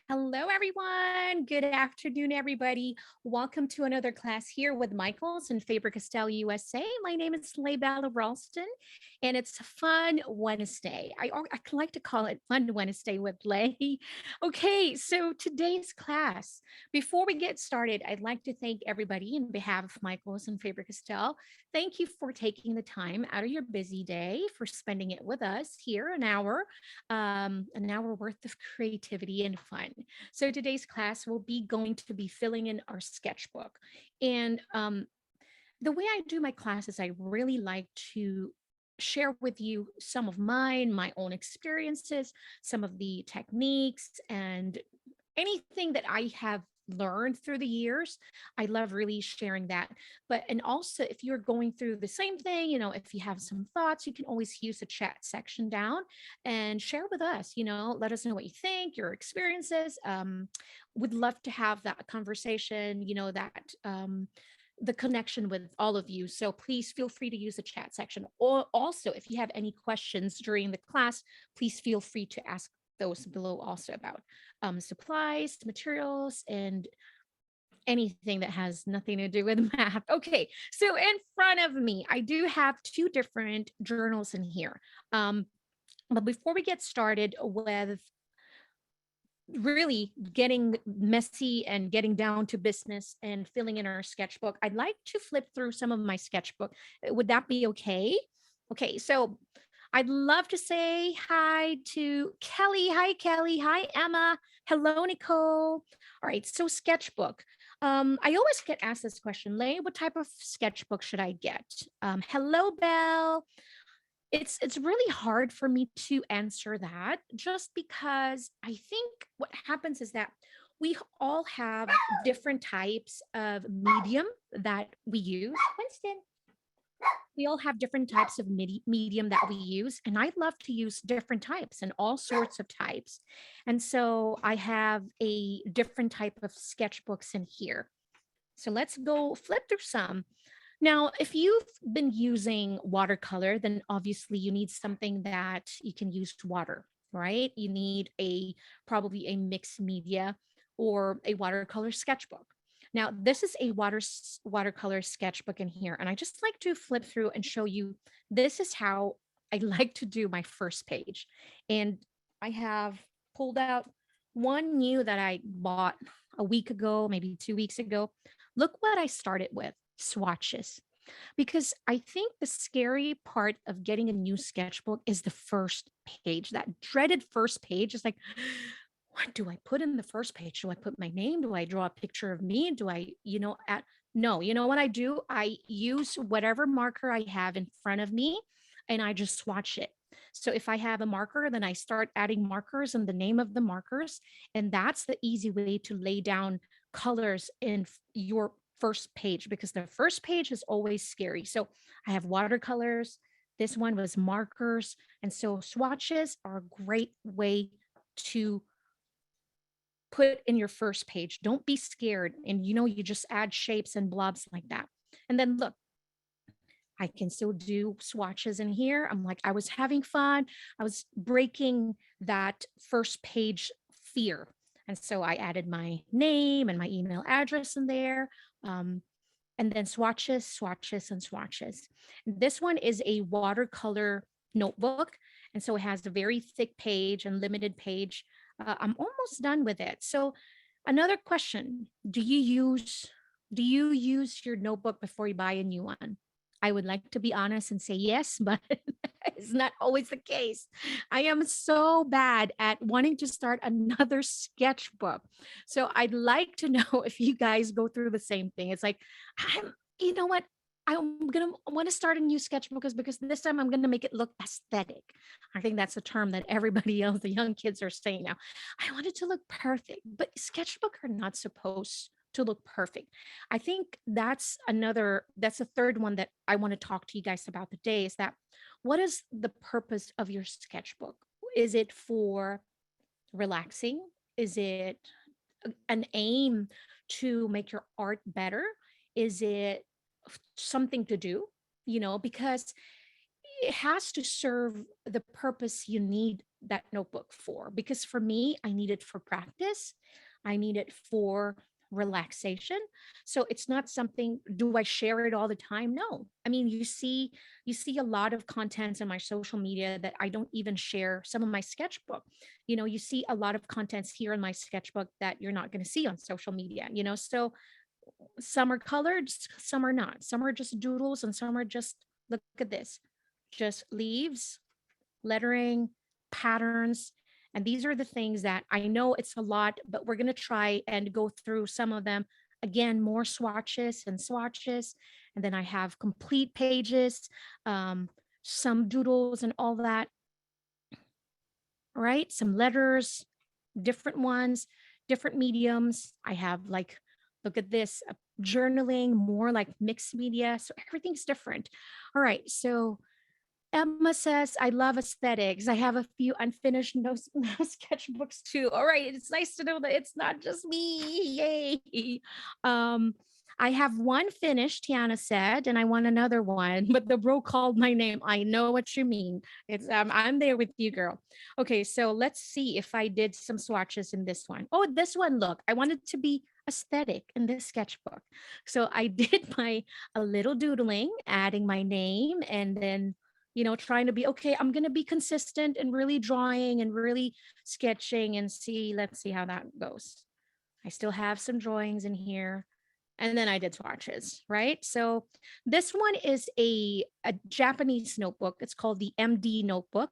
Hello, everyone. Good afternoon, everybody. Welcome to another class here with Michaels in Faber-Castell, USA. My name is Leibella Ralston, and it's a fun Wednesday. I like to call it Fun Wednesday with Lay. Okay, so today's class, before we get started, I'd like to thank everybody in behalf of Michaels and Faber-Castell. Thank you for taking the time out of your busy day for spending it with us here, an hour worth of creativity and fun. So today's class will be going to be filling in our sketchbook. And the way I do my classes, I really like to share with you some of my own experiences, some of the techniques, and anything that I have learned through the years. I love really sharing that. But, and also, if you're going through the same thing, if you have some thoughts, you can always use the chat section down and share with us, let us know what you think, your experiences. Would love to have that conversation, the connection with all of you. So please feel free to use the chat section. Or also, if you have any questions during the class, please feel free to ask those below also about supplies, materials, and anything that has nothing to do with math. Okay, so in front of me, I do have two different journals in here. But before we get started with really getting messy and getting down to business and filling in our sketchbook, I'd like to flip through some of my sketchbook. Would that be okay? Okay, so I'd love to say hi to Kelly. Hi, Kelly. Hi, Emma. Hello, Nicole. All right, so sketchbook. I always get asked this question, Lay, what type of sketchbook should I get? Hello, Belle. It's really hard for me to answer that just because I think what happens is that we all have different types of medium that we use. Winston, we all have different types of medium that we use, and I love to use different types and all sorts of types. And so I have a different type of sketchbooks in here. So let's go flip through some. Now, if you've been using watercolor, then obviously you need something that you can use water, right? You need probably a mixed media or a watercolor sketchbook. Now, this is a watercolor sketchbook in here, and I just like to flip through and show you this is how I like to do my first page. And I have pulled out one new that I bought a week ago, maybe 2 weeks ago. Look what I started with, swatches. Because I think the scary part of getting a new sketchbook is the first page. That dreaded first page is like, what do I put in the first page? Do I put my name? Do I draw a picture of me? Do I, at no, you know what I do? I use whatever marker I have in front of me and I just swatch it. So if I have a marker, then I start adding markers and the name of the markers. And that's the easy way to lay down colors in your first page because the first page is always scary. So I have watercolors. This one was markers. And so swatches are a great way to put in your first page. Don't be scared. And you just add shapes and blobs like that. And then look, I can still do swatches in here. I'm like, I was having fun. I was breaking that first page fear. And so I added my name and my email address in there. And then swatches, swatches, and swatches. This one is a watercolor notebook. And so it has a very thick page and limited page. I'm almost done with it. So another question, do you use your notebook before you buy a new one? I would like to be honest and say yes, but it's not always the case. I am so bad at wanting to start another sketchbook. So I'd like to know if you guys go through the same thing. It's like, you know what? I'm gonna want to start a new sketchbook because this time I'm gonna make it look aesthetic. I think that's a term that everybody else, the young kids, are saying now. I want it to look perfect, but sketchbook are not supposed to look perfect. I think that's a third one that I want to talk to you guys about today is that what is the purpose of your sketchbook? Is it for relaxing? Is it an aim to make your art better? Is it something to do? Because it has to serve the purpose you need that notebook for, because for me, I need it for practice. I need it for relaxation. So it's not something, do I share it all the time? No. I mean, you see a lot of contents on my social media that I don't even share some of my sketchbook. You see a lot of contents here in my sketchbook that you're not going to see on social media, so some are colored, some are not. Some are just doodles and some are just, look at this, just leaves, lettering, patterns. And these are the things that I know it's a lot, but we're going to try and go through some of them. Again, more swatches and swatches. And then I have complete pages, um, some doodles and all that. All right. Some letters, different ones, different mediums. I have like, look at this, journaling, more like mixed media. So everything's different. All right. So Emma says, I love aesthetics. I have a few unfinished no sketchbooks too. All right. It's nice to know that it's not just me. Yay. Um, I have one finished, Tiana said, and I want another one, but the bro called my name. I know what you mean. I'm there with you, girl. Okay, so let's see if I did some swatches in this one. Oh, this one, look, I wanted to be aesthetic in this sketchbook. So I did my a little doodling, adding my name, and then trying to be okay. I'm going to be consistent and really drawing and really sketching and see. Let's see how that goes. I still have some drawings in here. And then I did swatches, right? So this one is a Japanese notebook. It's called the MD notebook.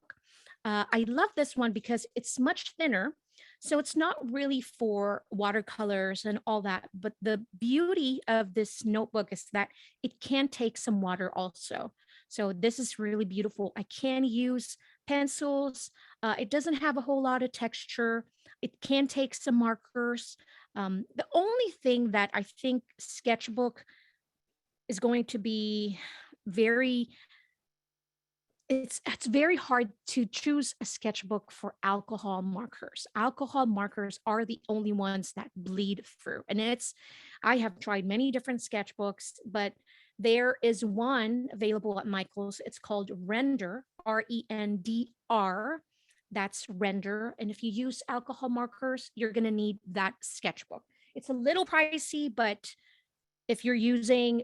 I love this one because it's much thinner. So it's not really for watercolors and all that. But the beauty of this notebook is that it can take some water also. So this is really beautiful. I can use pencils. It doesn't have a whole lot of texture. It can take some markers. The only thing that I think Sketchbook is going to be very, it's very hard to choose a sketchbook for alcohol markers. Alcohol markers are the only ones that bleed through. And I have tried many different sketchbooks, but there is one available at Michael's. It's called Render, Rendr. That's Render. And if you use alcohol markers, you're going to need that sketchbook. It's a little pricey, but if you're using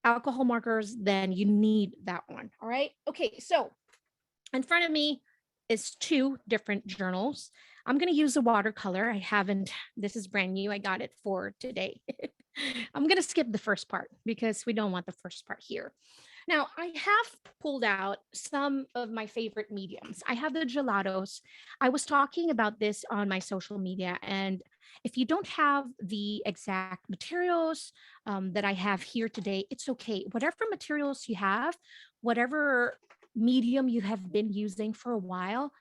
alcohol markers, then you need that one. All right. Okay. So in front of me is two different journals. I'm going to use a watercolor. This is brand new. I got it for today. I'm going to skip the first part because we don't want the first part here. Now, I have pulled out some of my favorite mediums. I have the gelatos. I was talking about this on my social media. And if you don't have the exact materials that I have here today, it's okay. Whatever materials you have, whatever medium you have been using for a while,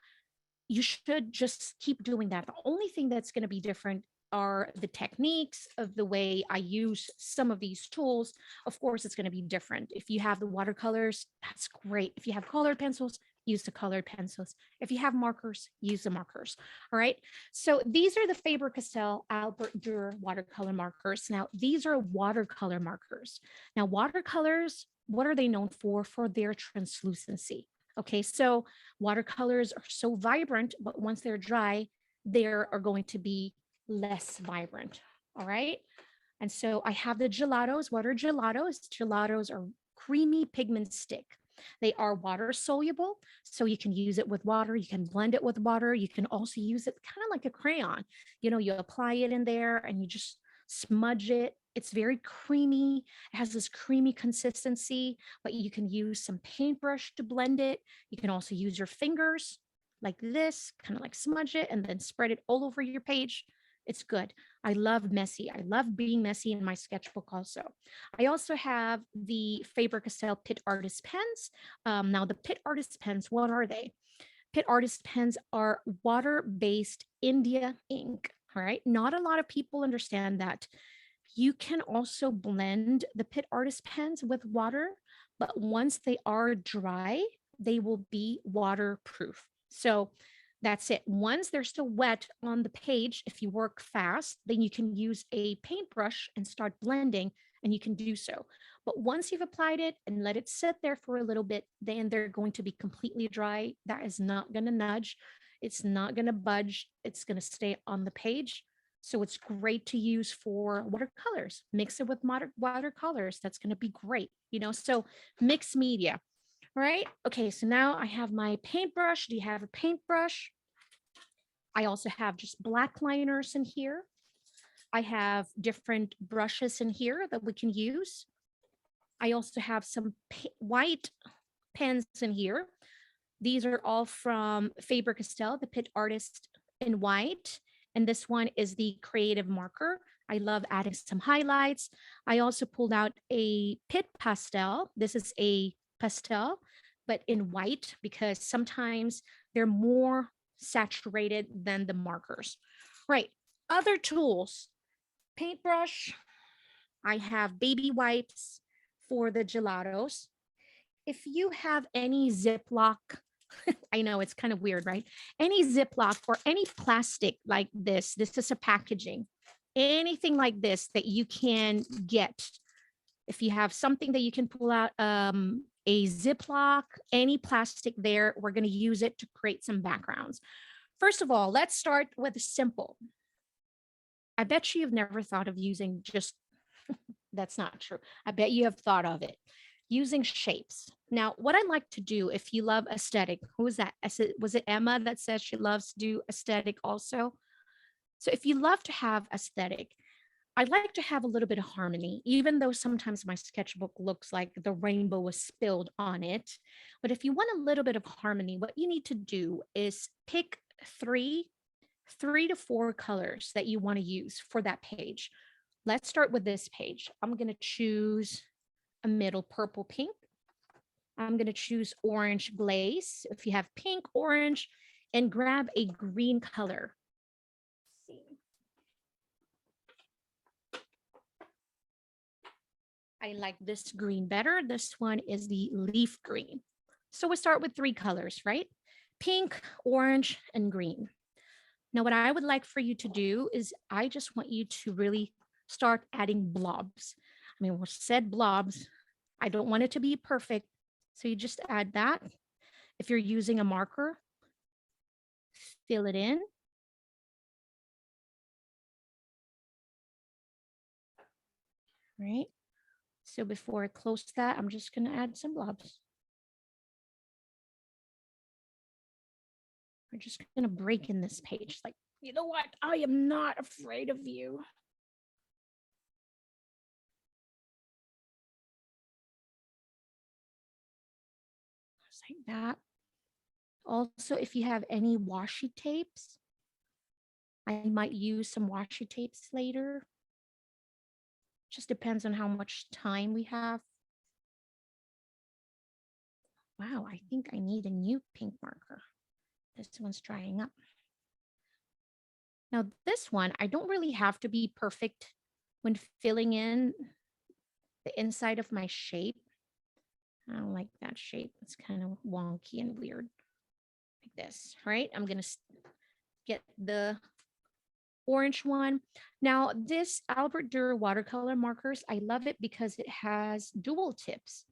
you should just keep doing that. The only thing that's going to be different are the techniques of the way I use some of these tools. Of course, it's going to be different. If you have the watercolors, that's great. If you have colored pencils, use the colored pencils. If you have markers, use the markers. All right. So these are the Faber-Castell Albrecht Durer watercolor markers. Now, these are watercolor markers. Now, watercolors, what are they known for? For their translucency. Okay, so watercolors are so vibrant, but once they're dry, they are going to be less vibrant. All right. And so I have the gelatos. What are gelatos? Gelatos are creamy pigment stick. They are water soluble, so you can use it with water. You can blend it with water. You can also use it kind of like a crayon. You apply it in there and you just smudge it. It's very creamy. It has this creamy consistency, but you can use some paintbrush to blend it. You can also use your fingers like this, kind of like smudge it and then spread it all over your page. It's good. I love messy. I love being messy in my sketchbook also. I also have the Faber-Castell Pitt Artist Pens. Now the Pitt Artist Pens, what are they? Pitt Artist Pens are water-based India ink. All right. Not a lot of people understand that. You can also blend the Pitt Artist Pens with water, but once they are dry, they will be waterproof. So that's it. Once they're still wet on the page, if you work fast, then you can use a paintbrush and start blending, and you can do so. But once you've applied it and let it sit there for a little bit, then they're going to be completely dry. That is not going to nudge. It's not going to budge. It's going to stay on the page. So it's great to use for watercolors. Mix it with watercolors. That's going to be great. So mixed media, right? Okay, so now I have my paintbrush. Do you have a paintbrush? I also have just black liners in here. I have different brushes in here that we can use. I also have some white pens in here. These are all from Faber-Castell, the Pitt artist in white. And this one is the creative marker. I love adding some highlights. I also pulled out a Pitt pastel. This is a pastel, but in white, because sometimes they're more saturated than the markers. Right. Other tools, paintbrush. I have baby wipes for the gelatos. If you have any Ziplock, I know it's kind of weird, right? Any Ziplock or any plastic like this is a packaging, anything like this that you can get. If you have something that you can pull out, a Ziplock, any plastic there, we're going to use it to create some backgrounds. First of all, let's start with simple. I bet you've never thought of using just, that's not true. I bet you have thought of it. Using shapes. Now, what I like to do, if you love aesthetic, who was that? Was it Emma that says she loves to do aesthetic also? So if you love to have aesthetic, I like to have a little bit of harmony, even though sometimes my sketchbook looks like the rainbow was spilled on it. But if you want a little bit of harmony, what you need to do is pick three to four colors that you want to use for that page. Let's start with this page. I'm going to choose a middle purple pink. I'm going to choose orange glaze. If you have pink, orange, and grab a green color. Let's see. I like this green better. This one is the leaf green. So we start with three colors, right? Pink, orange, and green. Now, what I would like for you to do is I just want you to really start adding blobs. I mean, we said blobs. I don't want it to be perfect. So you just add that. If you're using a marker, fill it in. Right. So before I close that, I'm just going to add some blobs. We're just going to break in this page. Like, you know what? I am not afraid of you. Just like that. Also, if you have any washi tapes, I might use some washi tapes later. Just depends on how much time we have. Wow, I think I need a new pink marker. This one's drying up. Now this one, I don't really have to be perfect when filling in the inside of my shape. I don't like that shape. It's kind of wonky and weird. Like this, right? I'm going to get the orange one. Now this Albrecht Durer watercolor markers, I love it because it has dual tips.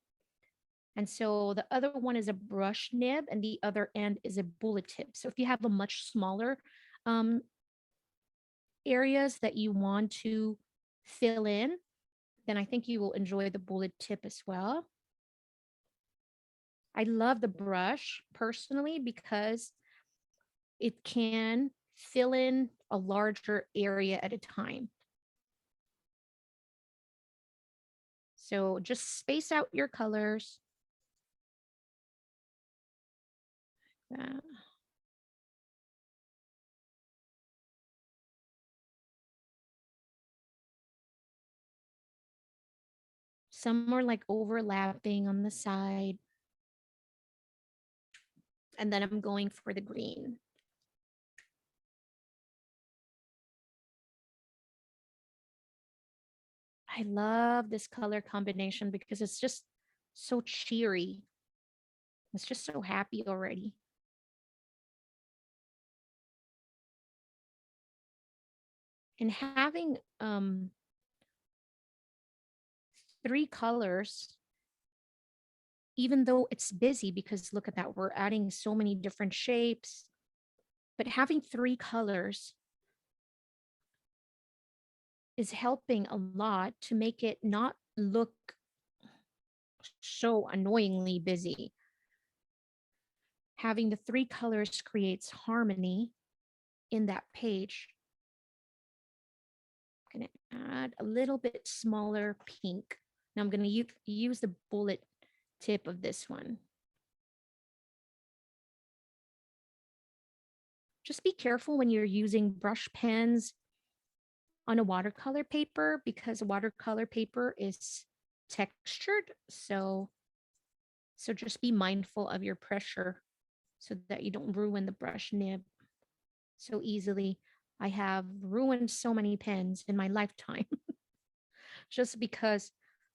And so the other one is a brush nib and the other end is a bullet tip. So if you have a much smaller areas that you want to fill in, then I think you will enjoy the bullet tip as well. I love the brush personally because it can fill in a larger area at a time. So just space out your colors. Some are like overlapping on the side. And then I'm going for the green. I love this color combination because it's just so cheery. It's just so happy already. And having three colors, even though it's busy, because look at that, we're adding so many different shapes. But having three colors is helping a lot to make it not look so annoyingly busy. Having the three colors creates harmony in that page. I'm going to add a little bit smaller pink. Now I'm going to use the bullet tip of this one. Just be careful when you're using brush pens on a watercolor paper because watercolor paper is textured. So just be mindful of your pressure so that you don't ruin the brush nib so easily. I have ruined so many pens in my lifetime just because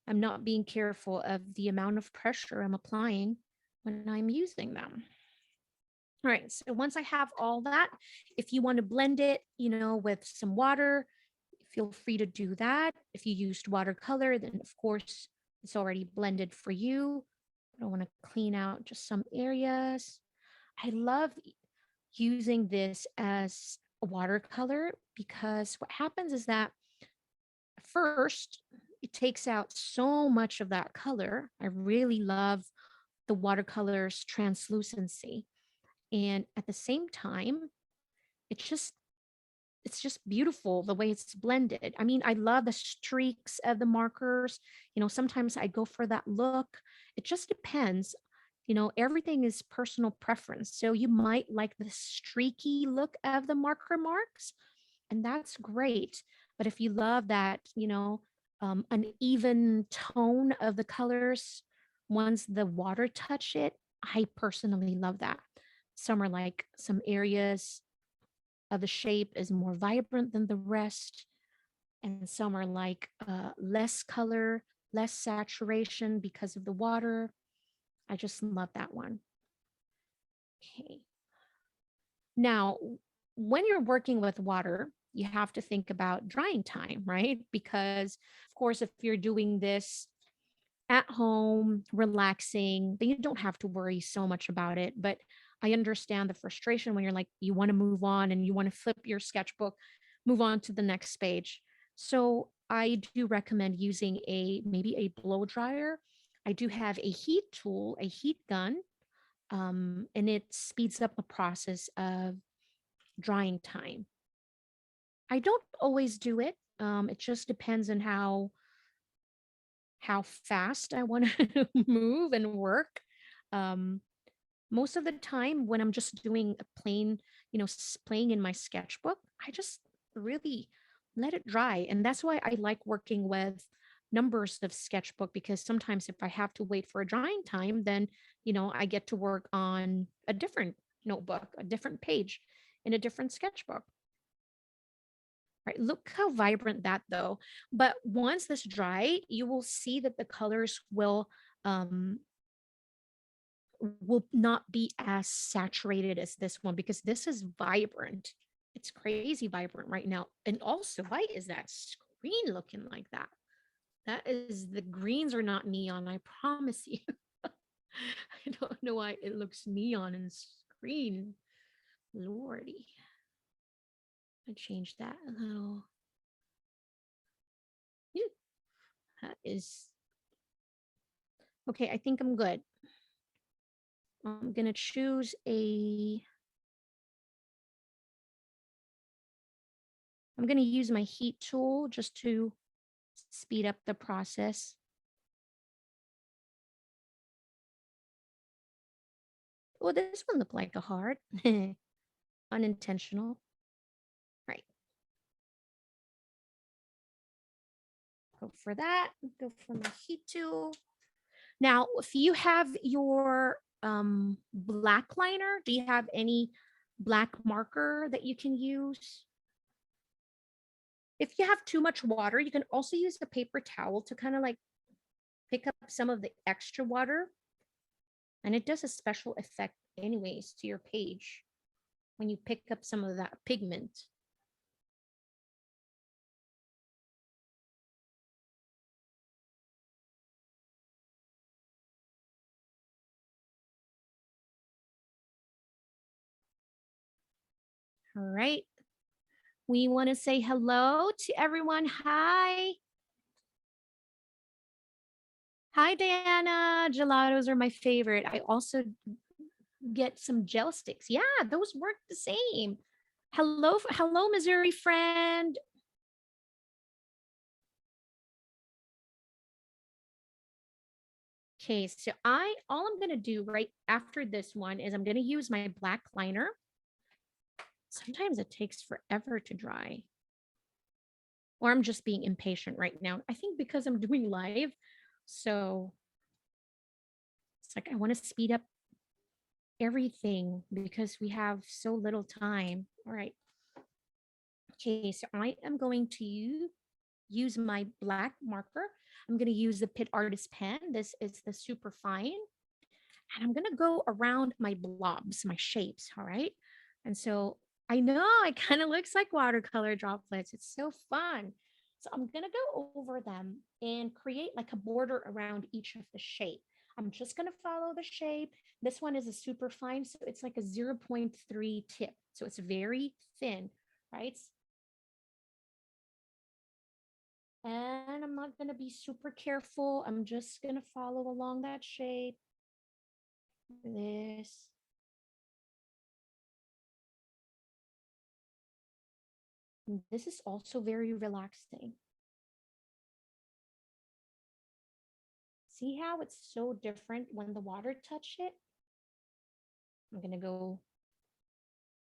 I'm not being careful of the amount of pressure I'm applying when I'm using them. All right, so once I have all that, if you want to blend it, with some water, feel free to do that. If you used watercolor, then of course it's already blended for you. I want to clean out just some areas. I love using this as a watercolor because what happens is that first it takes out so much of that color. I really love the watercolor's translucency. And at the same time, it's just beautiful the way it's blended. I mean, I love the streaks of the markers. Sometimes I go for that look. It just depends. Everything is personal preference. So you might like the streaky look of the marker marks, and that's great. But if you love that, an even tone of the colors once the water touch it, I personally love that. Some are like some areas of the shape is more vibrant than the rest, and some are like less color, less saturation because of the water. I just love that one. Okay. Now, when you're working with water, you have to think about drying time, right? Because, of course, if you're doing this at home, relaxing, then you don't have to worry so much about it. But I understand the frustration when you're like, you want to move on and you want to flip your sketchbook, move on to the next page. So I do recommend using maybe a blow dryer. I do have a heat tool, a heat gun, and it speeds up the process of drying time. I don't always do it. It just depends on how fast I want to move and work. Um, Most of the time, when I'm just doing a plain, playing in my sketchbook, I just really let it dry. And that's why I like working with numbers of sketchbook because sometimes if I have to wait for a drying time, then, I get to work on a different notebook, a different page in a different sketchbook. Right. Look how vibrant that though. But once this dry, you will see that the colors um will not be as saturated as this one because this is vibrant. It's crazy vibrant right now. And also, why is that screen looking like that? That is the greens are not neon, I promise you. I don't know why it looks neon in the screen. Lordy. I changed that a little. Phew. That is okay. I think I'm good. I'm gonna choose I'm gonna use my heat tool just to speed up the process. Oh, this one looked like a heart. Unintentional. Right. Go for that. Go for my heat tool. Now, if you have your black liner, do you have any black marker that you can use? If you have too much water, you can also use a paper towel to kind of like pick up some of the extra water. And it does a special effect anyways to your page when you pick up some of that pigment. All right. We want to say hello to everyone. Hi. Hi, Diana. Gelatos are my favorite. I also get some gel sticks. Yeah, those work the same. Hello, hello, Missouri friend. Okay, so all I'm gonna do right after this one is I'm gonna use my black liner. Sometimes it takes forever to dry, or I'm just being impatient right now. I think because I'm doing live, so it's like I want to speed up everything because we have so little time. All right. Okay, so I am going to use my black marker. I'm going to use the Pitt Artist pen. This is the super fine. And I'm going to go around my blobs, my shapes. All right. And so I know it kind of looks like watercolor droplets. It's so fun. So I'm going to go over them and create like a border around each of the shape. I'm just going to follow the shape. This one is a super fine. So it's like a zero 0.3 tip. So it's very thin, right? And I'm not going to be super careful. I'm just going to follow along that shape. This. And this is also very relaxing. See how it's so different when the water touched it? I'm going to go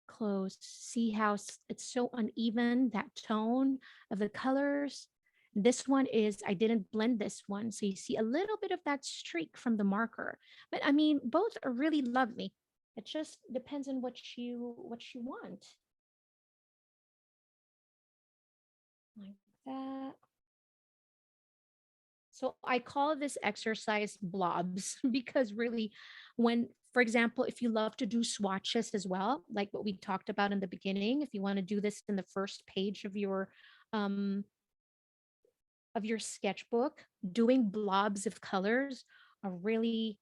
close. See how it's so uneven, that tone of the colors. This one is, I didn't blend this one. So you see a little bit of that streak from the marker. But I mean, both are really lovely. It just depends on what you want. Like that. So I call this exercise blobs because really, when, for example, if you love to do swatches as well, like what we talked about in the beginning, if you want to do this in the first page um, of your sketchbook, doing blobs of colors are really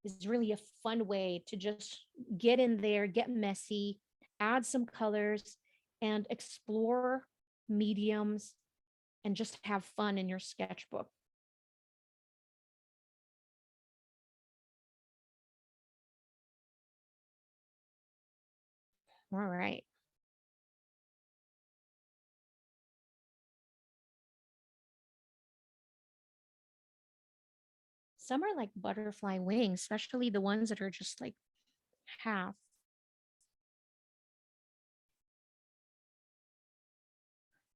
is really a fun way to just get in there, get messy, add some colors, and explore mediums and just have fun in your sketchbook. All right. Some are like butterfly wings, especially the ones that are just like half.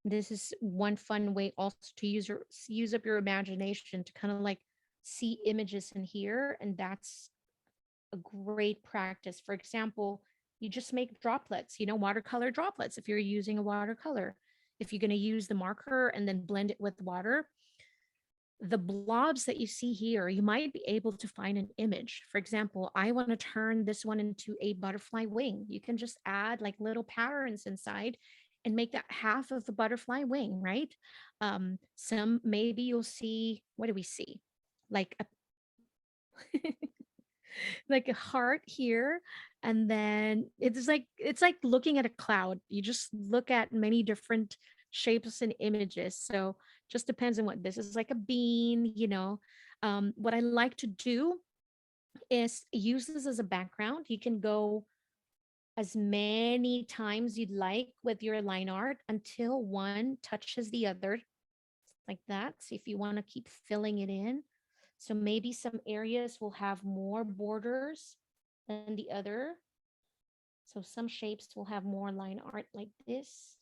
This is one fun way also to use up your imagination to kind of like see images in here, and that's a great practice. For example, you just make droplets, watercolor droplets if you're using a watercolor. If you're going to use the marker and then blend it with water, the blobs that you see here, you might be able to find an image. For example, I want to turn this one into a butterfly wing. You can just add like little patterns inside and make that half of the butterfly wing, right? Some maybe you'll see, what do we see? Like a like a heart here, and then it's like looking at a cloud. You just look at many different shapes and images, so just depends on what this is, like a bean. What I like to do is use this as a background. You can go as many times you'd like with your line art until one touches the other, like that. So if you want to keep filling it in, so maybe some areas will have more borders than the other. So some shapes will have more line art like this.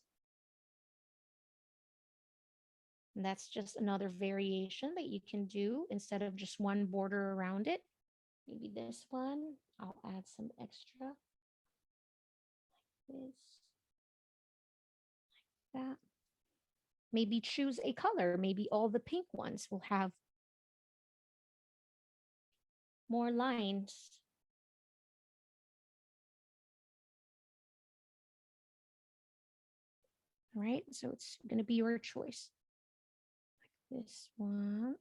And that's just another variation that you can do instead of just one border around it. Maybe this one, I'll add some extra. This, that. Maybe choose a color. Maybe all the pink ones will have more lines. All right, so it's going to be your choice. Like this one.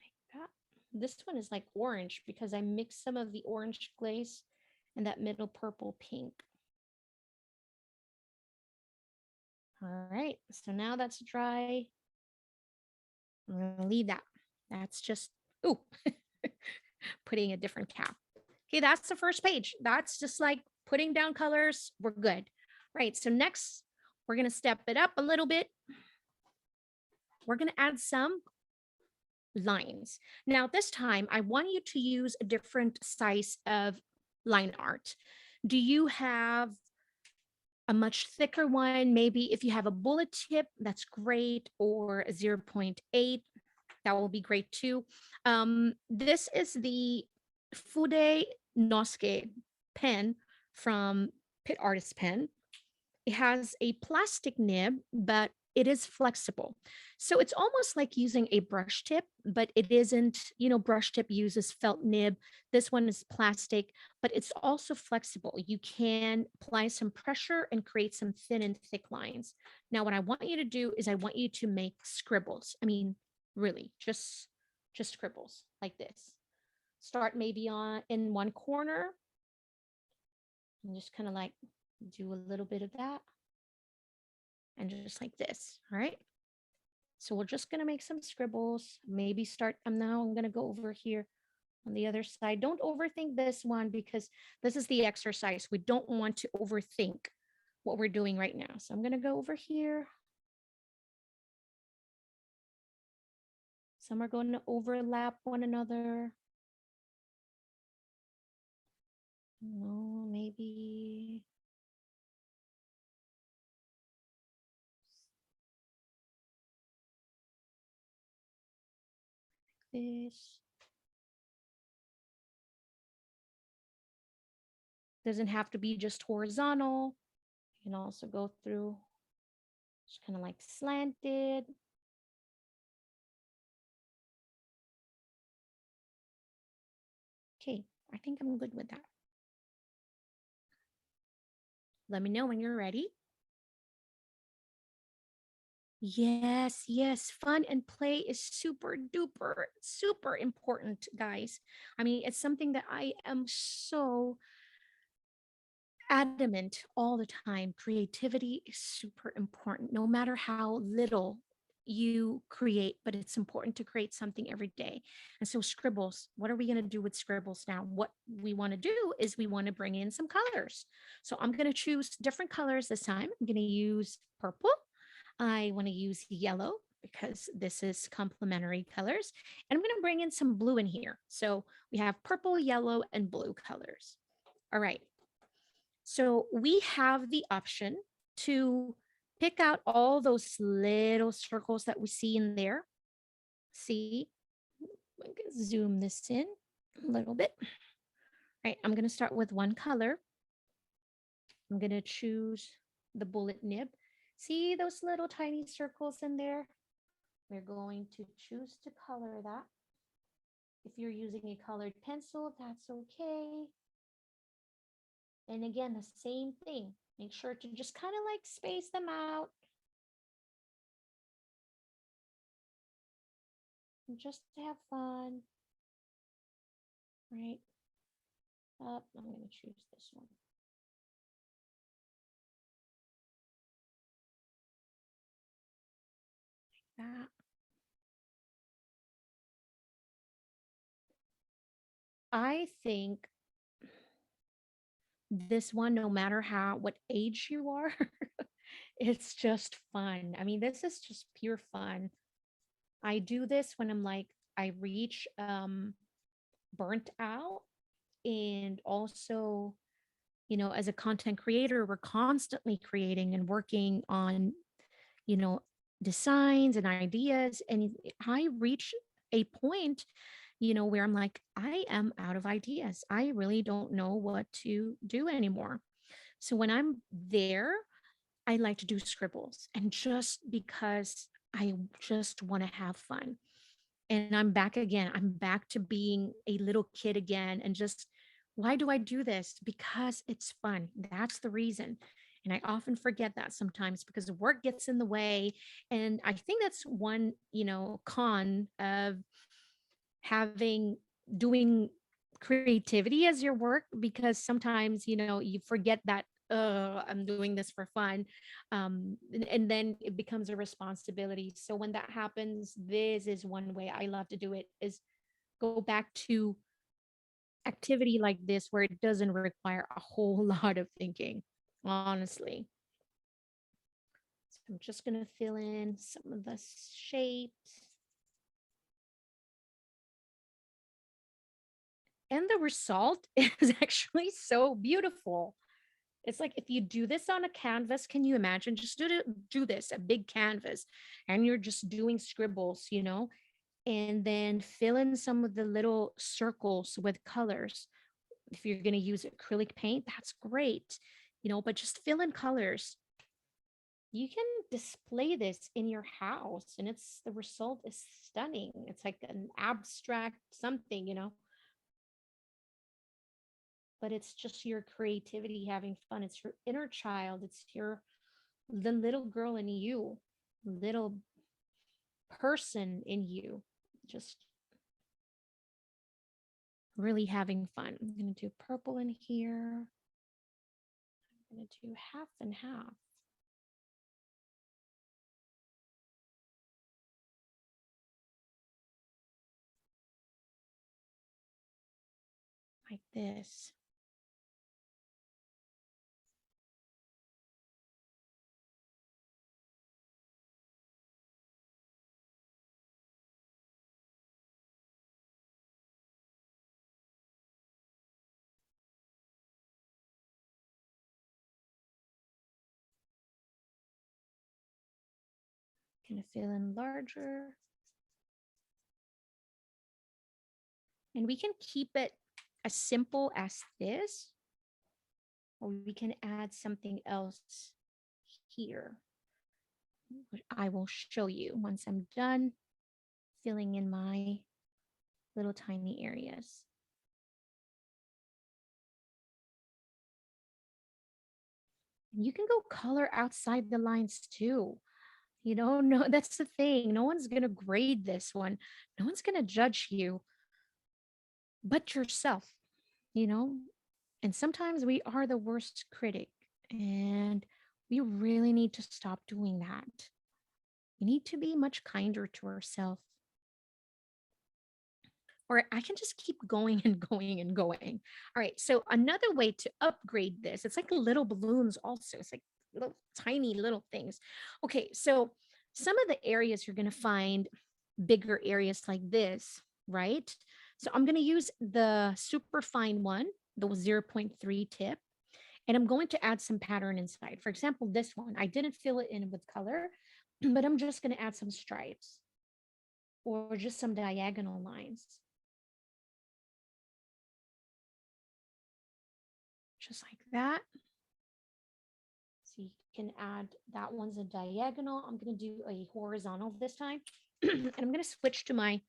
Like that. This one is like orange because I mixed some of the orange glaze and that middle purple pink. All right, so now that's dry. I'm gonna leave that. That's just, ooh, putting a different cap. Okay, that's the first page. That's just like putting down colors. We're good. Right, so next we're gonna step it up a little bit. We're gonna add some lines. Now, this time I want you to use a different size of line art. Do you have a much thicker one? Maybe if you have a bullet tip, that's great, or a 0.8, that will be great too. This is the Fude Nosuke pen from Pitt Artist Pen. It has a plastic nib, but it is flexible. So it's almost like using a brush tip, but it isn't. Brush tip uses felt nib. This one is plastic, but it's also flexible. You can apply some pressure and create some thin and thick lines. Now, what I want you to do is I want you to make scribbles. I mean, really, just scribbles like this. Start maybe on in one corner and just kind of like do a little bit of that. And just like this, all right? So we're just gonna make some scribbles, maybe start, I'm gonna go over here on the other side. Don't overthink this one because this is the exercise. We don't want to overthink what we're doing right now. So I'm gonna go over here. Some are going to overlap one another. No, maybe this. Doesn't have to be just horizontal. You can also go through just kind of like slanted. Okay, I think I'm good with that. Let me know when you're ready. Yes, yes. Fun and play is super duper, super important, guys. I mean, it's something that I am so adamant all the time. Creativity is super important, no matter how little you create, but it's important to create something every day. And so, scribbles, what are we going to do with scribbles now? What we want to do is we want to bring in some colors. So, I'm going to choose different colors this time. I'm going to use purple. I want to use yellow because this is complementary colors. And I'm going to bring in some blue in here. So, we have purple, yellow, and blue colors. All right. So we have the option to pick out all those little circles that we see in there. See, zoom this in a little bit. All right, I'm going to start with one color. I'm going to choose the bullet nib. See those little tiny circles in there? We're going to choose to color that. If you're using a colored pencil, that's okay. And again, the same thing. Make sure to just kind of like space them out. Just to have fun. Right. Up. I'm going to choose this one. Like that. I think this one, no matter what age you are, it's just fun. I mean, this is just pure fun. I do this when I'm like, I reach burnt out, and also, as a content creator, we're constantly creating and working on, you know, designs and ideas. And I reach a point, where I'm like, I am out of ideas. I really don't know what to do anymore. So when I'm there, I like to do scribbles, and just because I just want to have fun. And I'm back again. I'm back to being a little kid again. And just, why do I do this? Because it's fun. That's the reason. And I often forget that sometimes because work gets in the way. And I think that's one, con of having doing creativity as your work, because sometimes you forget that I'm doing this for fun, and then it becomes a responsibility. So when that happens, this is one way I love to do it, is go back to activity like this where it doesn't require a whole lot of thinking, honestly. So I'm just going to fill in some of the shapes. And the result is actually so beautiful. It's like, if you do this on a canvas, can you imagine? Just do this, a big canvas, and you're just doing scribbles, and then fill in some of the little circles with colors. If you're going to use acrylic paint, that's great, but just fill in colors. You can display this in your house, and the result is stunning. It's like an abstract something, but it's just your creativity having fun. It's your inner child. It's the little girl in you, little person in you, just really having fun. I'm going to do purple in here. I'm going to do half and half. Like this. Going to fill in larger. And we can keep it as simple as this, or we can add something else here, which I will show you once I'm done filling in my little tiny areas. And you can go color outside the lines too. No, that's the thing. No one's going to grade this one. No one's going to judge you but yourself, you know? And sometimes we are the worst critic, and we really need to stop doing that. We need to be much kinder to ourselves. Or I can just keep going and going and going. All right. So another way to upgrade this, it's like little balloons also. It's like little tiny little things. Okay. So some of the areas you're going to find bigger areas like this, right? So I'm going to use the super fine one, the zero point 0.3 tip, and I'm going to add some pattern inside. For example, this one, I didn't fill it in with color, but I'm just going to add some stripes or just some diagonal lines. Just like that. So you can add, that one's a diagonal. I'm going to do a horizontal this time. And I'm going to switch to my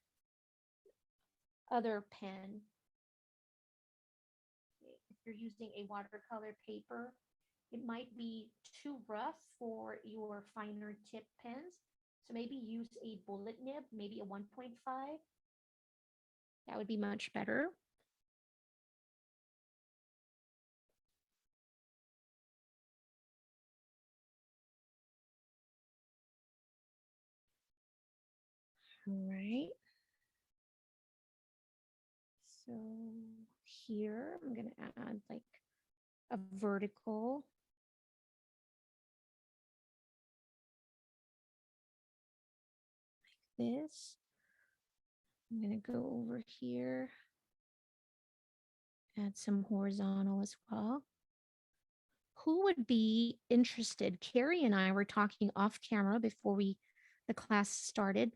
other pen. If you're using a watercolor paper, it might be too rough for your finer tip pens. So maybe use a bullet nib, maybe a 1.5. That would be much better. All right. So here I'm going to add like a vertical. Like this. I'm going to go over here, add some horizontal as well. Who would be interested? Carrie and I were talking off camera before the class started.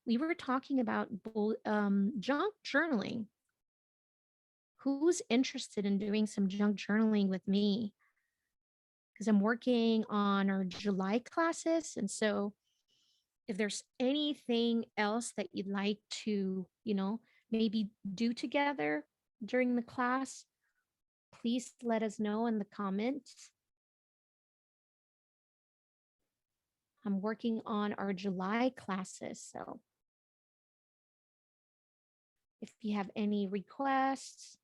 We were talking about junk journaling. Who's interested in doing some junk journaling with me? Because I'm working on our July classes. And so if there's anything else that you'd like to, maybe do together during the class, please let us know in the comments. I'm working on our July classes. So If you have any requests,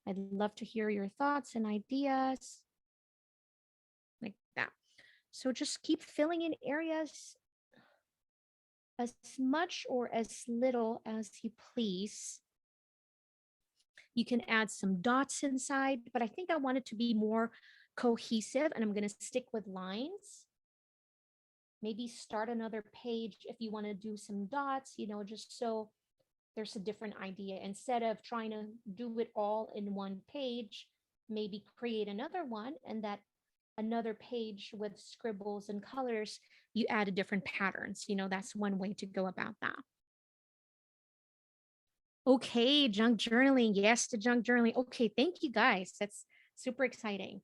I'd love to hear your thoughts and ideas like that. So just keep filling in areas as much or as little as you please. You can add some dots inside, but I think I want it to be more cohesive, and I'm going to stick with lines. Maybe start another page if you want to do some dots, just so there's a different idea. Instead of trying to do it all in one page, maybe create another one, and that another page with scribbles and colors, you add a different patterns. That's one way to go about that. Okay, junk journaling. Yes, to junk journaling. Okay, thank you guys. That's super exciting.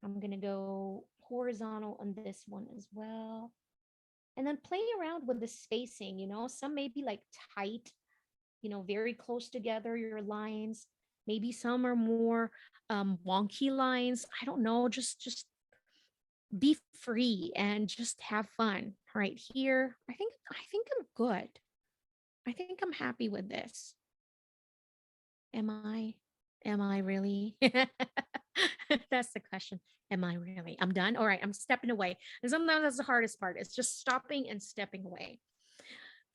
I'm going to go horizontal on this one as well. And then play around with the spacing, some may be like tight, very close together, your lines. Maybe some are more wonky lines. I don't know, just be free and just have fun. Right here, I think I'm good. I think I'm happy with this. Am I really? That's the question. Am I really? I'm done. All right, I'm stepping away. And sometimes that's the hardest part. It's just stopping and stepping away.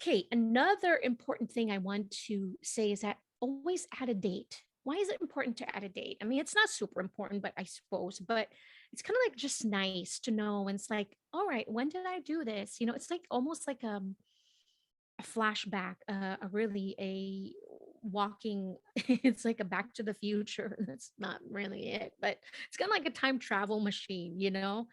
Okay, another important thing I want to say is that always add a date. Why is it important to add a date? I mean, it's not super important, but I suppose, but it's kind of like just nice to know. And it's like, all right, when did I do this? It's like almost like a flashback, a really a walking, it's like a back to the future. That's not really it, but it's kind of like a time travel machine. So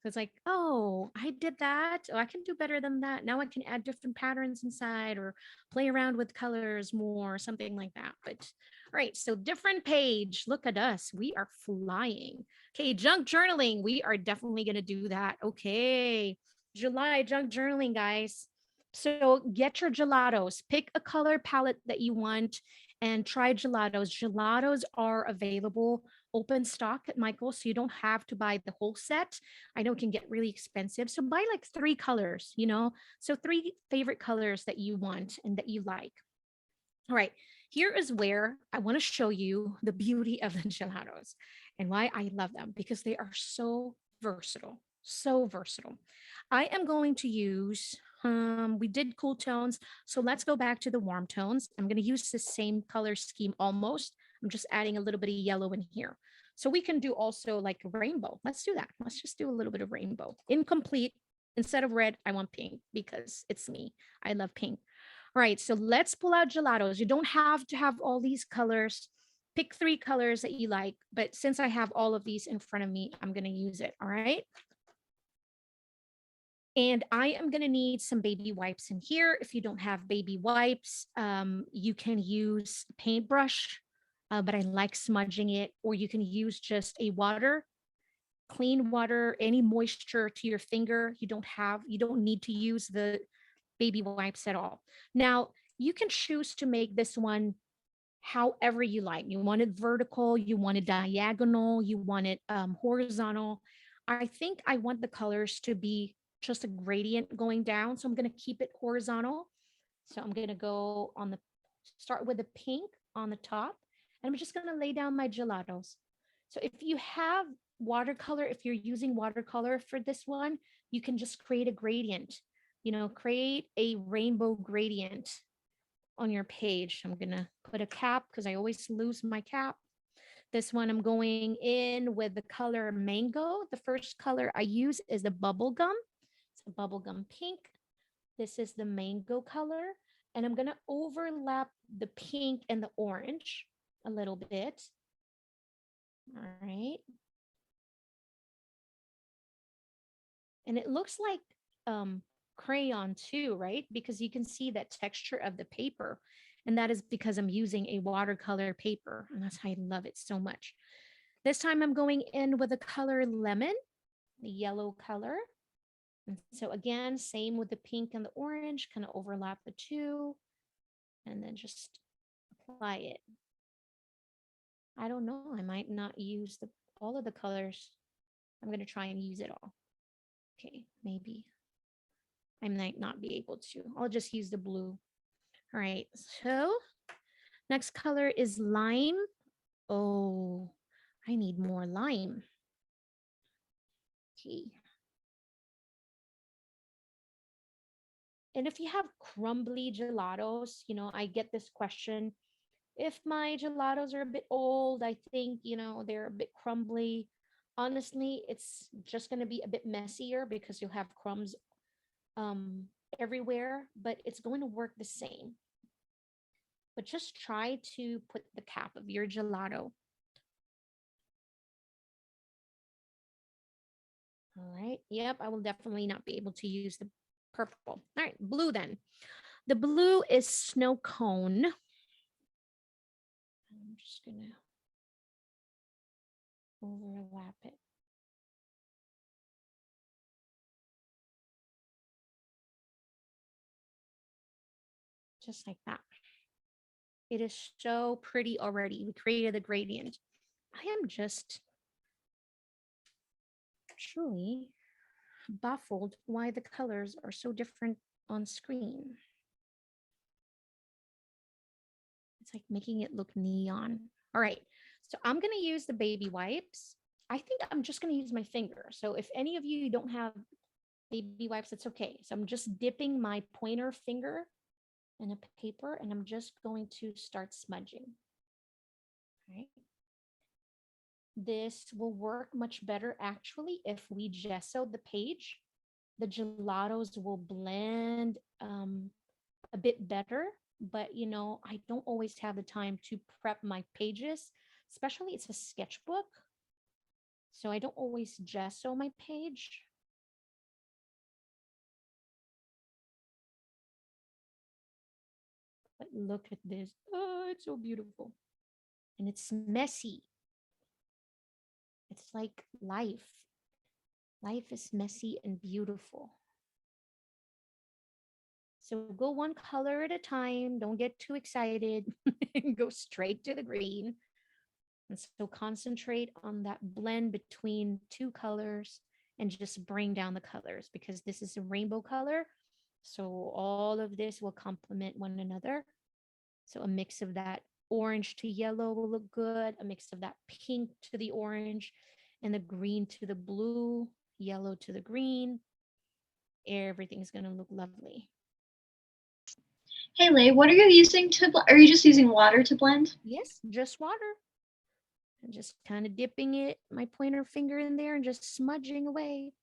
it's like, oh, I did that. Oh, I can do better than that. Now I can add different patterns inside or play around with colors more, something like that. But all right, so different page. Look at us. We are flying. Okay, junk journaling. We are definitely going to do that. Okay. July junk journaling, guys. So get your gelatos, pick a color palette that you want and try gelatos. Gelatos are available open stock at Michael's, so you don't have to buy the whole set. I know it can get really expensive. So buy like 3 colors. So 3 favorite colors that you want and that you like. All right, here is where I want to show you the beauty of the gelatos and why I love them, because they are so versatile, so versatile. I am going to use, we did cool tones, so let's go back to the warm tones. I'm going to use the same color scheme almost. I'm just adding a little bit of yellow in here. So we can do also like a rainbow. Let's do that. Let's just do a little bit of rainbow. Incomplete. Instead of red, I want pink because it's me. I love pink. All right, so let's pull out gelatos. You don't have to have all these colors. Pick 3 colors that you like, but since I have all of these in front of me, I'm going to use it. All right. And I am going to need some baby wipes in here. If you don't have baby wipes, you can use paintbrush, but I like smudging it, or you can use just a clean water, any moisture to your finger. You don't need to use the baby wipes at all. Now, you can choose to make this one however you like. You want it vertical, you want it diagonal, you want it horizontal. I think I want the colors to be just a gradient going down. So I'm going to keep it horizontal. So I'm going to start with the pink on the top, and I'm just going to lay down my gelatos. So if you have watercolor, if you're using watercolor for this one, you can just create a gradient, create a rainbow gradient on your page. I'm going to put a cap because I always lose my cap. This one I'm going in with the color mango. The first color I use is the bubblegum. It's a bubblegum pink. This is the mango color. And I'm going to overlap the pink and the orange a little bit. All right. And it looks like crayon too, right? Because you can see that texture of the paper. And that is because I'm using a watercolor paper. And that's how I love it so much. This time I'm going in with the color lemon, the yellow color. And so again, same with the pink and the orange, kind of overlap the two and then just apply it. I don't know, I might not use all of the colors. I'm going to try and use it all. Okay, maybe I might not be able to. I'll just use the blue. All right, so next color is lime. Oh, I need more lime. Okay. And if you have crumbly gelatos, I get this question. If my gelatos are a bit old, I think, they're a bit crumbly. Honestly, it's just going to be a bit messier because you'll have crumbs um, everywhere, but it's going to work the same. But just try to put the cap of your gelato. All right. Yep, I will definitely not be able to use the purple. All right, blue then. The blue is snow cone. I'm just going to overlap it. Just like that. It is so pretty already. We created the gradient. I am just truly baffled why the colors are so different on screen. It's like making it look neon. All right, so I'm going to use the baby wipes. I think I'm just going to use my finger. So if any of you don't have baby wipes, it's okay. So I'm just dipping my pointer finger in a paper and I'm just going to start smudging. All right. This will work much better actually if we gesso the page. The gelatos will blend a bit better, but I don't always have the time to prep my pages, especially it's a sketchbook. So I don't always gesso my page. But look at this. Oh, it's so beautiful. And it's messy. It's like life. Life is messy and beautiful. So go one color at a time. Don't get too excited. Go straight to the green. And so concentrate on that blend between two colors and just bring down the colors because this is a rainbow color. So all of this will complement one another. So a mix of that orange to yellow will look good. A mix of that pink to the orange and the green to the blue, yellow to the green. Everything's going to look lovely. Hey Lay, what are you using are you just using water to blend? Yes, just water. And just kind of dipping it, my pointer finger in there and just smudging away.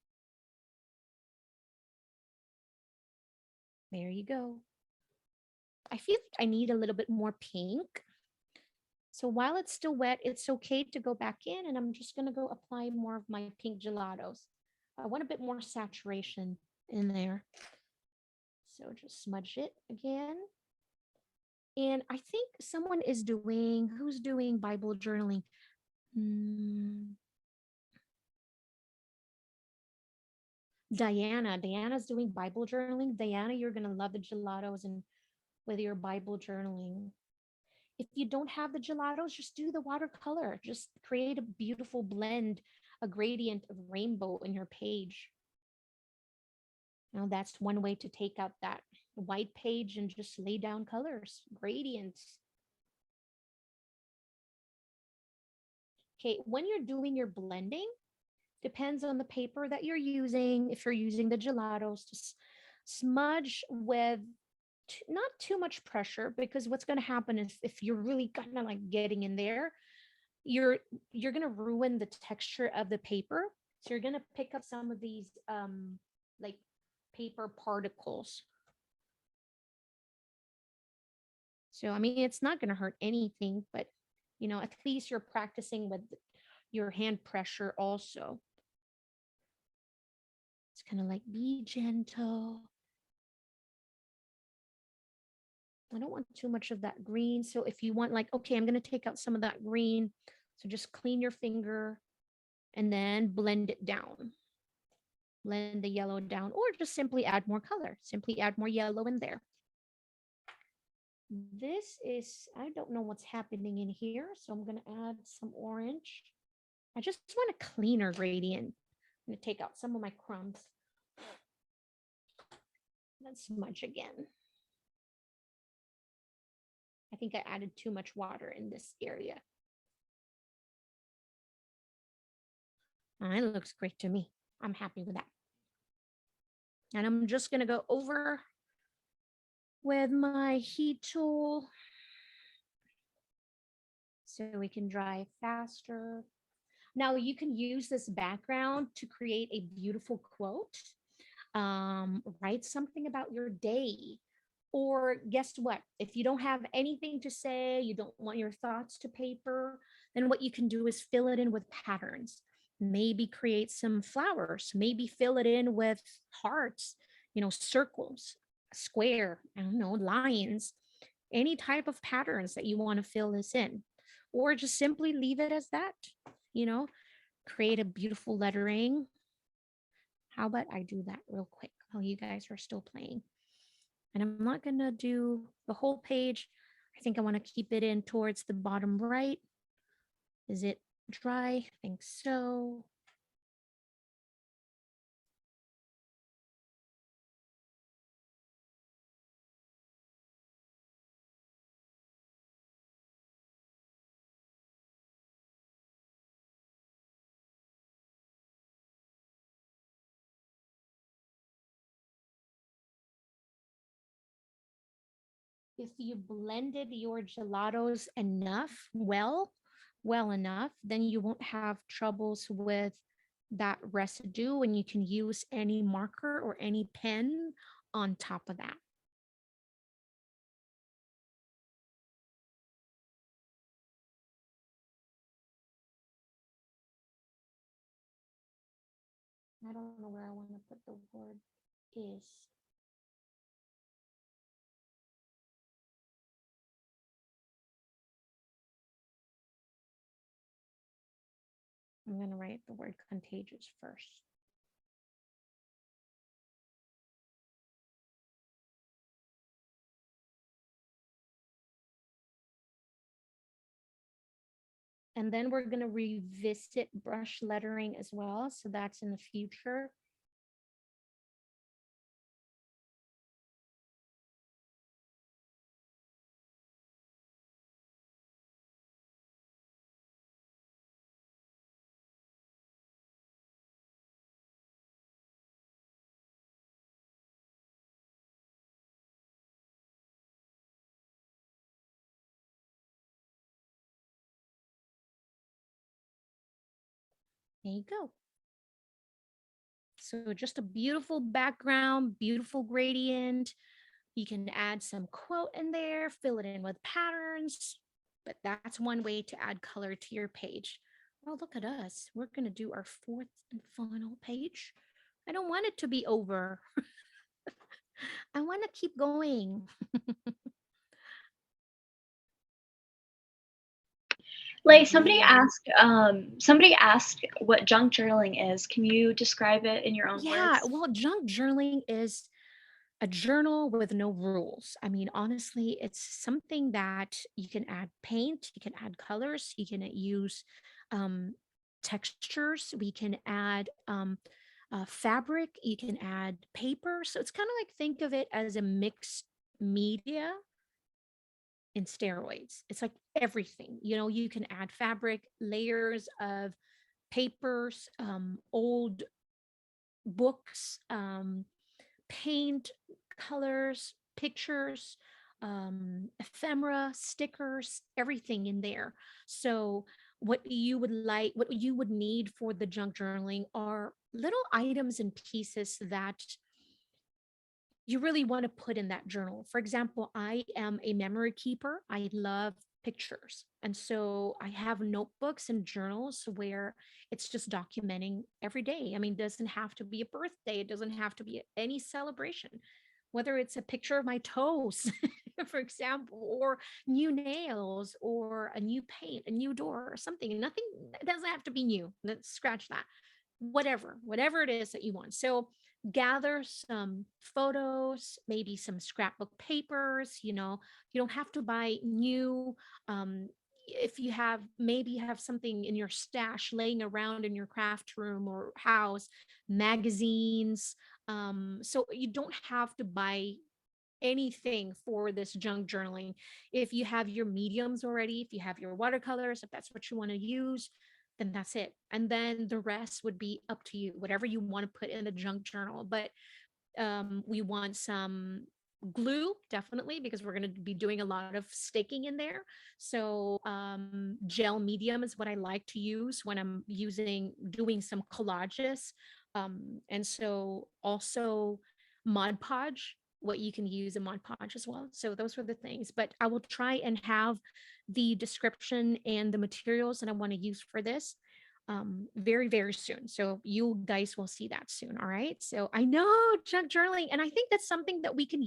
There you go. I feel like I need a little bit more pink. So while it's still wet, it's okay to go back in and I'm just going to go apply more of my pink gelatos. I want a bit more saturation in there. So just smudge it again. And I think someone is who's doing Bible journaling? Diana's doing Bible journaling. Diana, you're going to love the gelatos and with your Bible journaling. If you don't have the gelatos, just do the watercolor. Just create a beautiful blend, a gradient of rainbow in your page. Now that's one way to take out that white page and just lay down colors, gradients. Okay, when you're doing your blending, depends on the paper that you're using. If you're using the gelatos, just smudge with not too much pressure because what's going to happen is if you're really kind of like getting in there, you're going to ruin the texture of the paper. So you're going to pick up some of these like paper particles. So I mean, it's not going to hurt anything, but at least you're practicing with your hand pressure also. It's kind of like be gentle. I don't want too much of that green. So if you want like, okay, I'm going to take out some of that green. So just clean your finger and then blend it down. Blend the yellow down or just simply add more color. Simply add more yellow in there. This is, I don't know what's happening in here. So I'm going to add some orange. I just want a cleaner gradient. I'm going to take out some of my crumbs. Let's smudge again. I think I added too much water in this area. It looks great to me. I'm happy with that. And I'm just going to go over with my heat tool so we can dry faster. Now you can use this background to create a beautiful quote. Write something about your day. Or guess what? If you don't have anything to say, you don't want your thoughts to paper, then what you can do is fill it in with patterns. Maybe create some flowers, maybe fill it in with hearts, circles, square, I don't know, lines, any type of patterns that you want to fill this in. Or just simply leave it as that, you know, create a beautiful lettering. How about I do that real quick while you guys are still playing? And I'm not going to do the whole page. I think I want to keep it in towards the bottom right. Is it dry? I think so. If you blended your gelatos enough, well enough, then you won't have troubles with that residue, and you can use any marker or any pen on top of that. I don't know where I want to put the word is. I'm going to write the word contagious first. And then we're going to revisit brush lettering as well. So that's in the future. There you go. So just a beautiful background, beautiful gradient. You can add some quote in there, fill it in with patterns, but that's one way to add color to your page. Oh, look at us. We're going to do our fourth and final page. I don't want it to be over. I want to keep going. Lay, somebody asked what junk journaling is. Can you describe it in your own Yeah, words? well, junk journaling is a journal with no rules. I mean, honestly, it's something that you can add paint, you can add colors, you can use um, textures, we can add fabric, you can add paper. So it's kind of like, think of it as a mixed media in steroids. It's like everything, you can add fabric, layers of papers, old books, paint, colors, pictures, ephemera, stickers, everything in there. So what you would need for the junk journaling are little items and pieces that you really want to put in that journal. For example, I am a memory keeper. I love pictures. And so I have notebooks and journals where it's just documenting every day. I mean, it doesn't have to be a birthday, it doesn't have to be any celebration, whether it's a picture of my toes, for example, or new nails, or a new paint, a new door, or something. Nothing, it doesn't have to be new. Let's scratch that. Whatever it is that you want. So gather some photos, maybe some scrapbook papers. You don't have to buy new. If you have, maybe you have something in your stash laying around in your craft room or house, magazines. So you don't have to buy anything for this junk journaling. If you have your mediums already, if you have your watercolors, if that's what you want to use, then that's it. And then the rest would be up to you, whatever you want to put in the junk journal. But we want some glue, definitely, because we're going to be doing a lot of staking in there. So gel medium is what I like to use when I'm doing some collages. And so also Mod Podge, what you can use in Mod Podge as well. So those were the things, but I will try and have the description and the materials that I want to use for this very, very soon. So you guys will see that soon. All right. So I know junk journaling, and I think that's something that we can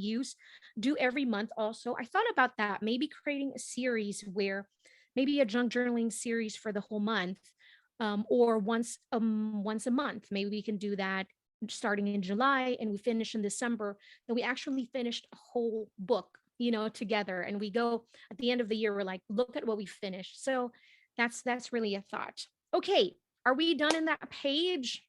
do every month also. I thought about that, maybe creating a series where maybe a junk journaling series for the whole month, or once a month. Maybe we can do that starting in July and we finish in December. Then we actually finished a whole book, together. And we go at the end of the year, we're like, look at what we finished. So that's really a thought. Okay, are we done in that page?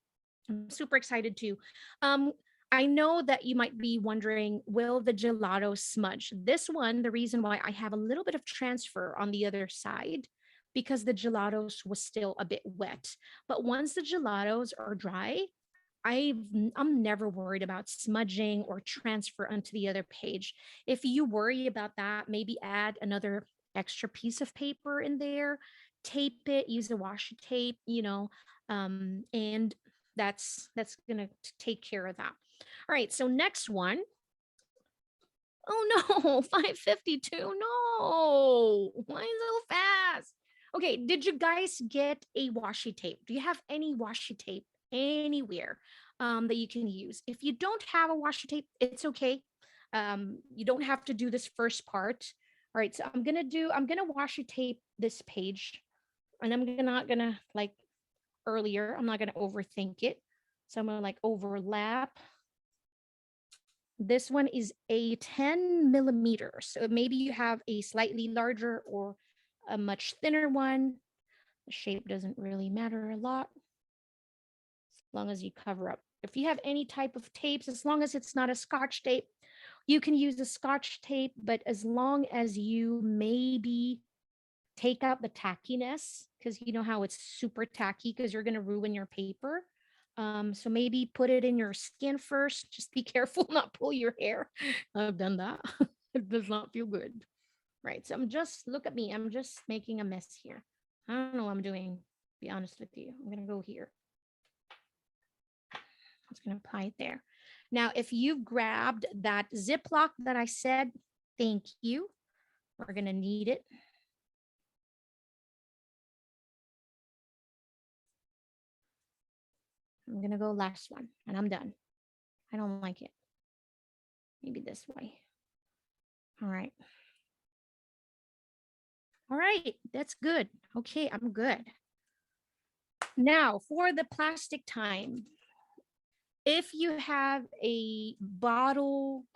I'm super excited too. Um, I know that you might be wondering, will the gelato smudge? This one, the reason why I have a little bit of transfer on the other side, because the gelatos was still a bit wet. But once the gelatos are dry, I'm never worried about smudging or transfer onto the other page. If you worry about that, maybe add another extra piece of paper in there, tape it, use a washi tape, and that's gonna take care of that. All right, so next one. Oh no, 552. No, why so fast? Okay, did you guys get a washi tape? Do you have any washi tape anywhere that you can use? If you don't have a washi tape, it's okay. You don't have to do this first part. All right, so I'm gonna washi tape this page, and not gonna like earlier. I'm not gonna overthink it. So I'm gonna like overlap. This one is a 10 millimeters. So maybe you have a slightly larger or a much thinner one. The shape doesn't really matter a lot as long as you cover up. If you have any type of tapes, as long as it's not a Scotch tape, you can use a Scotch tape, but as long as you maybe take out the tackiness, because you know how it's super tacky because you're going to ruin your paper. So maybe put it in your skin first. Just be careful not pull your hair. I've done that. It does not feel good. Right. So look at me. I'm just making a mess here. I don't know what I'm doing. Be honest with you. I'm going to go here. I'm just going to apply it there. Now, if you've grabbed that Ziplock that I said, thank you. We're going to need it. I'm going to go last one and I'm done. I don't like it. Maybe this way. All right. All right. That's good. Okay. I'm good. Now for the plastic time. If you have a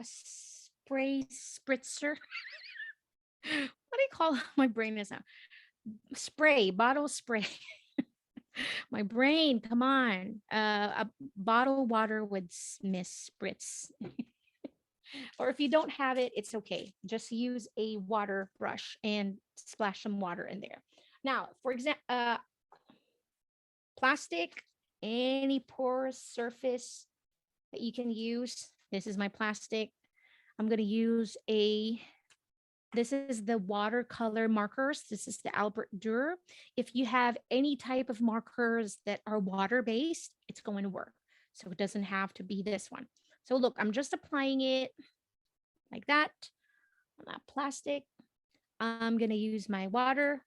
spray spritzer, what do you call it? My brain is out. Bottle spray. My brain, come on. A bottle water with miss spritz. Or if you don't have it, it's okay. Just use a water brush and splash some water in there. Now, for example, plastic, any porous surface that you can use. This is my plastic. I'm going to use this is the watercolor markers. This is the Albrecht Durer. If you have any type of markers that are water-based, it's going to work. So it doesn't have to be this one. So look, I'm just applying it like that on that plastic. I'm going to use my water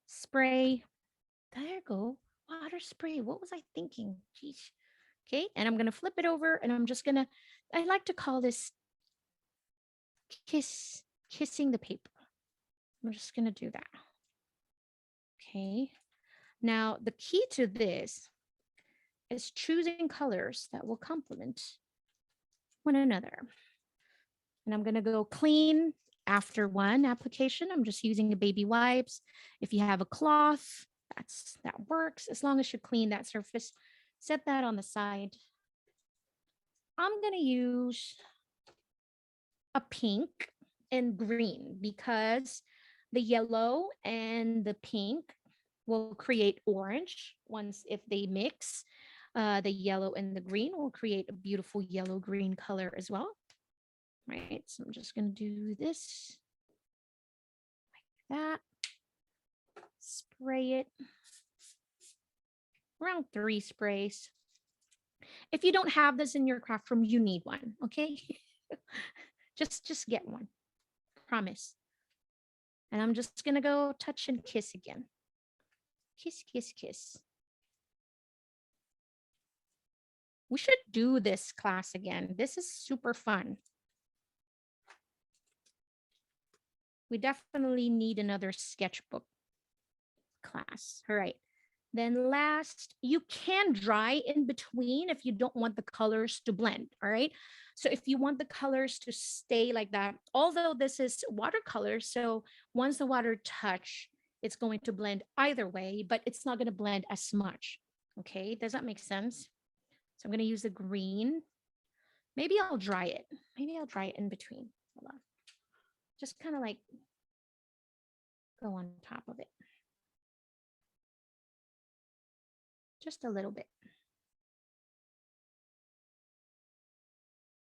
spray. There you go. Water spray. What was I thinking? Jeez. Okay. And I'm going to flip it over and I like to call this kissing the paper. I'm just going to do that. Okay. Now, the key to this is choosing colors that will complement one another. And I'm going to go clean after one application. I'm just using the baby wipes. If you have a cloth, that works. As long as you clean that surface, set that on the side. I'm going to use a pink and green because the yellow and the pink will create orange once if they mix. The yellow and the green will create a beautiful yellow green color as well. Right. So I'm just going to do this like that. Spray it around 3 sprays. If you don't have this in your craft room, you need one. Okay. just get one. Promise. And I'm just going to go touch and kiss again. Kiss, kiss, kiss. We should do this class again. This is super fun. We definitely need another sketchbook class. All right. Then last, you can dry in between if you don't want the colors to blend. All right. So if you want the colors to stay like that, although this is watercolor, so once the water touch, it's going to blend either way, but it's not going to blend as much. Okay. Does that make sense? So I'm going to use the green. Maybe I'll dry it. Maybe I'll dry it in between. Hold on. Just kind of like go on top of it. Just a little bit.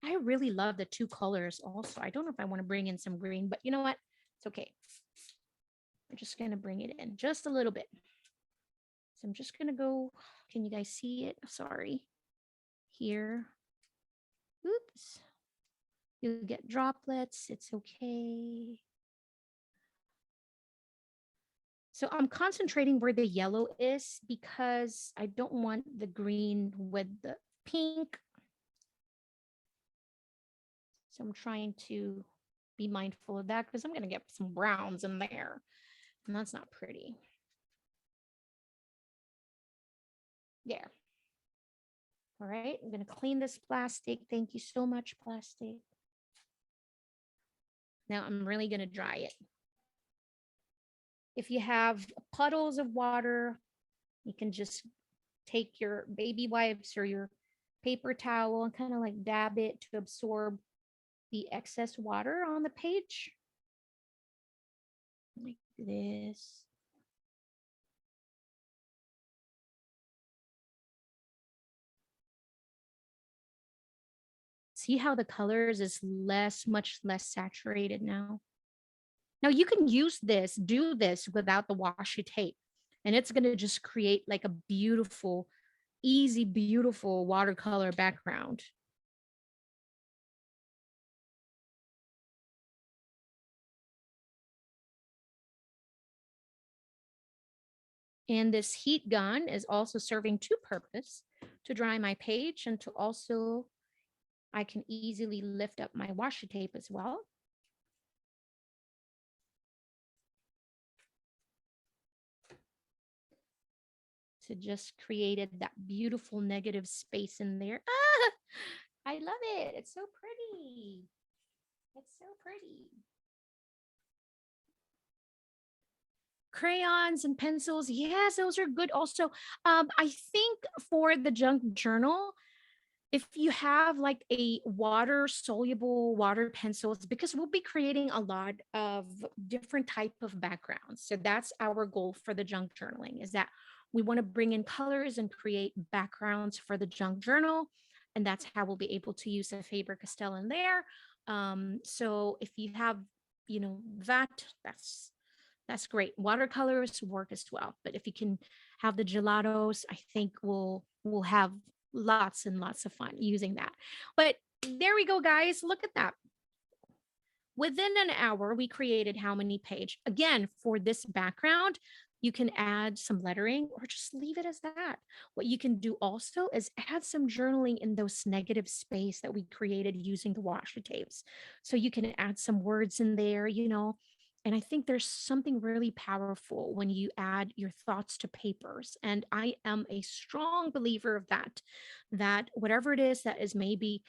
I really love the 2 colors also. I don't know if I want to bring in some green, but you know what? It's okay. I'm just going to bring it in just a little bit. So I'm just going to go. Can you guys see it? Sorry. Here. Oops. You get droplets. It's okay. So I'm concentrating where the yellow is because I don't want the green with the pink. So I'm trying to be mindful of that because I'm going to get some browns in there. And that's not pretty. There. All right. I'm going to clean this plastic. Thank you so much, plastic. Now I'm really going to dry it. If you have puddles of water, you can just take your baby wipes or your paper towel and kind of like dab it to absorb the excess water on the page. Like this. See how the colors is much less saturated now. Now you can do this without the washi tape, and it's going to just create like a beautiful, easy, beautiful watercolor background. And this heat gun is also serving 2 purposes: to dry my page and to also, I can easily lift up my washi tape as well. To just created that beautiful negative space in there. Ah, I love it. It's so pretty. It's so pretty. Crayons and pencils. Yes, those are good also. I think for the junk journal, if you have like a water soluble water pencils, because we'll be creating a lot of different type of backgrounds. So that's our goal for the junk journaling, is that we want to bring in colors and create backgrounds for the junk journal. And that's how we'll be able to use the Faber-Castell in there. So if you have, that's great. Watercolors work as well. But if you can have the gelatos, I think we'll have lots and lots of fun using that. But there we go, guys. Look at that. Within an hour, we created how many page? Again, for this background, you can add some lettering or just leave it as that. What you can do also is add some journaling in those negative space that we created using the washi tapes. So you can add some words in there, and I think there's something really powerful when you add your thoughts to papers. And I am a strong believer of that whatever it is that is maybe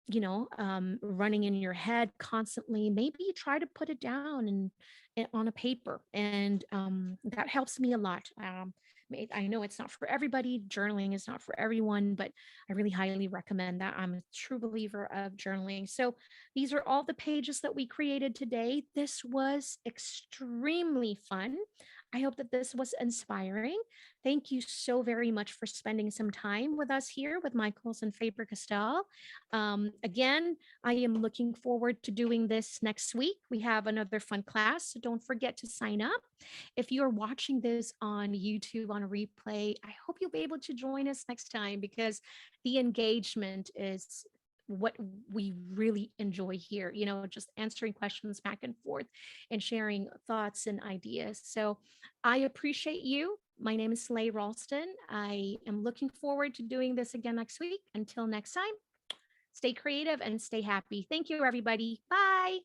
running in your head constantly, maybe you try to put it down and on a paper, and that helps me a lot. I know it's not for everybody. Journaling is not for everyone, but I really highly recommend that. I'm a true believer of journaling. So these are all the pages that we created today. This was extremely fun. I hope that this was inspiring. Thank you so very much for spending some time with us here with Michaels and Faber-Castell. Again, I am looking forward to doing this next week. We have another fun class, so don't forget to sign up. If you're watching this on YouTube on a replay, I hope you'll be able to join us next time because the engagement is what we really enjoy here, just answering questions back and forth and sharing thoughts and ideas. So I appreciate you. My name is Slay Ralston. I am looking forward to doing this again next week. Until next time, stay creative and stay happy. Thank you, everybody. Bye.